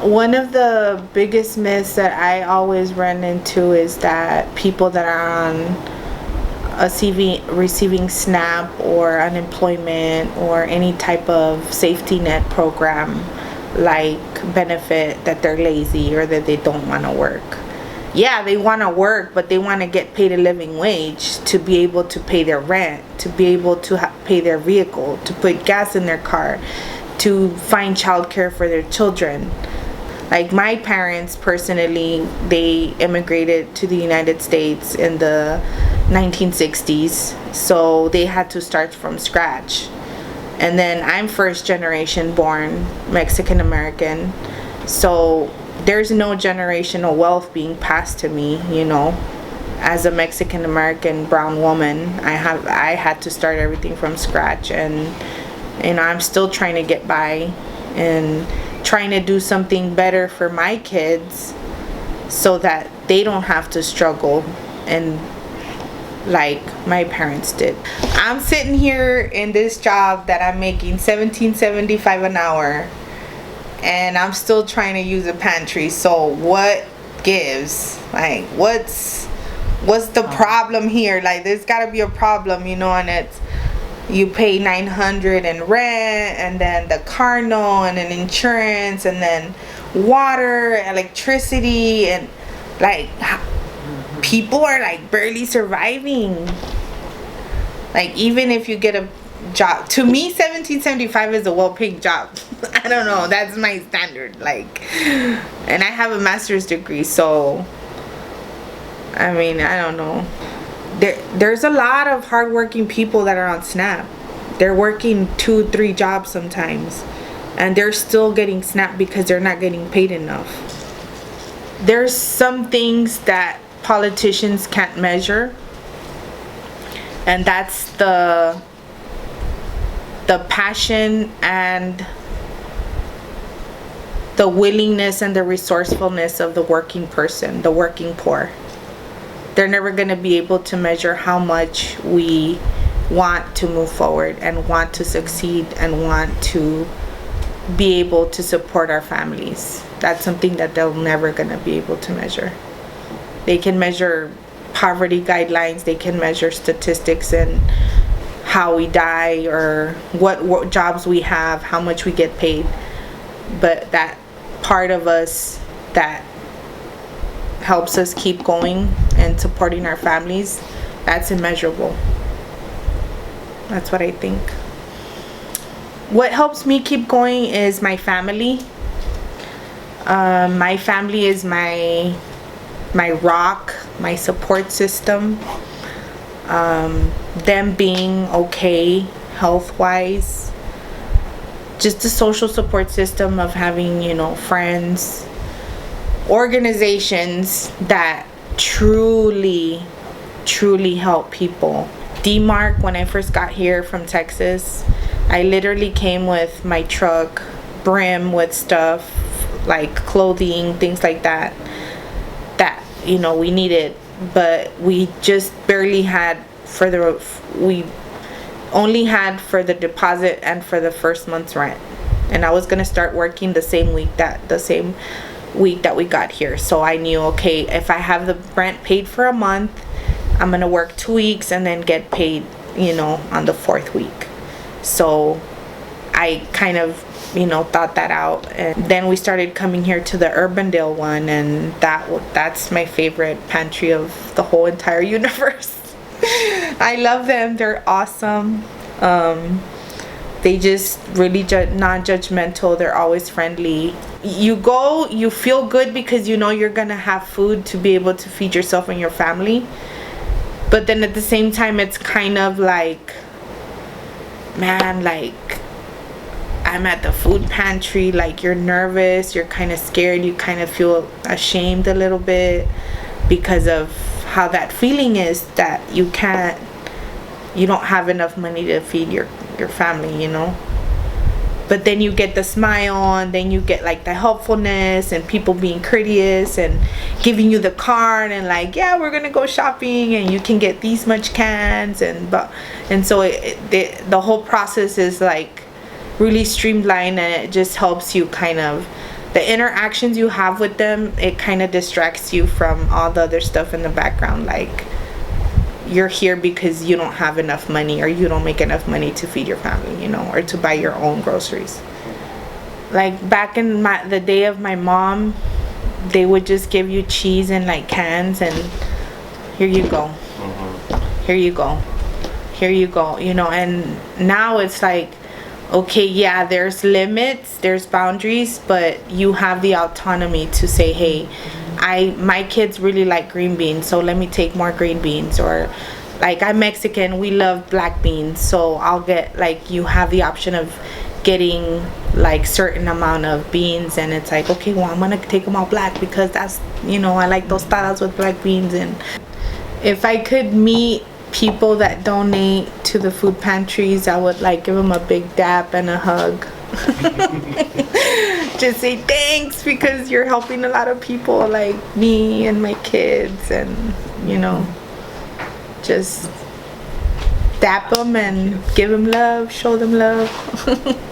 One of the biggest myths that I always run into is that people that are on receiving SNAP or unemployment or any type of safety net program like benefit, that they're lazy or that they don't want to work. Yeah, they want to work, but they want to get paid a living wage to be able to pay their rent, to be able to pay their vehicle, to put gas in their car, to find childcare for their children. Like my parents personally, they immigrated to the United States in the 1960s, so they had to start from scratch. And then I'm first generation born Mexican American, so there's no generational wealth being passed to me, you know. As a Mexican American brown woman, I had to start everything from scratch, and you know, I'm still trying to get by and trying to do something better for my kids so that they don't have to struggle and like my parents did. I'm sitting here in this job that I'm making $17.75 an hour, and I'm still trying to use a pantry. So what gives? Like, what's the problem here? Like, there's got to be a problem, you know. And it's, you pay $900 in rent, and then the car note, and then insurance, and then water, electricity, and like people are like barely surviving. Like, even if you get a job, to me $17.75 is a well-paid job. I don't know, that's my standard. Like, and I have a master's degree, so I mean, I don't know. There's a lot of hardworking people that are on SNAP. They're working 2-3 jobs sometimes, and they're still getting SNAP because they're not getting paid enough. There's some things that politicians can't measure, and that's the passion and the willingness and the resourcefulness of the working person, the working poor. They're never going to be able to measure how much we want to move forward and want to succeed and want to be able to support our families. That's something that they're never going to be able to measure. They can measure poverty guidelines, they can measure statistics and how we die or what jobs we have, how much we get paid, but that part of us that helps us keep going and supporting our families, that's immeasurable. That's what I think. What helps me keep going is my family. My family is my rock, my support system. Them being okay health-wise, just the social support system of having, you know, friends, organizations that truly help people. D-Mark, when I first got here from Texas, I literally came with my truck brim with stuff like clothing, things like that you know we needed, but we just barely had we only had for the deposit and for the first month's rent, and I was gonna start working the same week that we got here. So I knew, okay, if I have the rent paid for a month, I'm gonna work 2 weeks and then get paid, you know, on the 4th week. So I kind of, you know, thought that out, and then we started coming here to the Urbandale one, and that's my favorite pantry of the whole entire universe. I love them. They're awesome. They just really non-judgmental. They're always friendly. You go, you feel good because you know you're gonna have food to be able to feed yourself and your family, but then at the same time it's kind of like, man, like I'm at the food pantry, like you're nervous, you're kind of scared, you kind of feel ashamed a little bit because of how that feeling is that you don't have enough money to feed your family, you know. But then you get the smile, and then you get like the helpfulness and people being courteous and giving you the card and like, yeah, we're gonna go shopping and you can get these much cans, and so the whole process is like really streamlined, and it just helps you kind of the interactions you have with them, it kind of distracts you from all the other stuff in the background, like you're here because you don't have enough money or you don't make enough money to feed your family, you know, or to buy your own groceries. Like back in the day of my mom, they would just give you cheese in like cans and here you go. Here you go. Here you go, you know. And now it's like, okay, yeah, there's limits, there's boundaries, but you have the autonomy to say, hey, my kids really like green beans, so let me take more green beans. Or like, I'm Mexican, we love black beans, so I'll get, like, you have the option of getting like certain amount of beans, and it's like, okay, well, I'm gonna take them all black because that's, you know, I like tostadas with black beans. And if I could meet people that donate to the food pantries, I would like give them a big dap and a hug. Just say thanks because you're helping a lot of people like me and my kids, and you know, just dap them and give them love, show them love.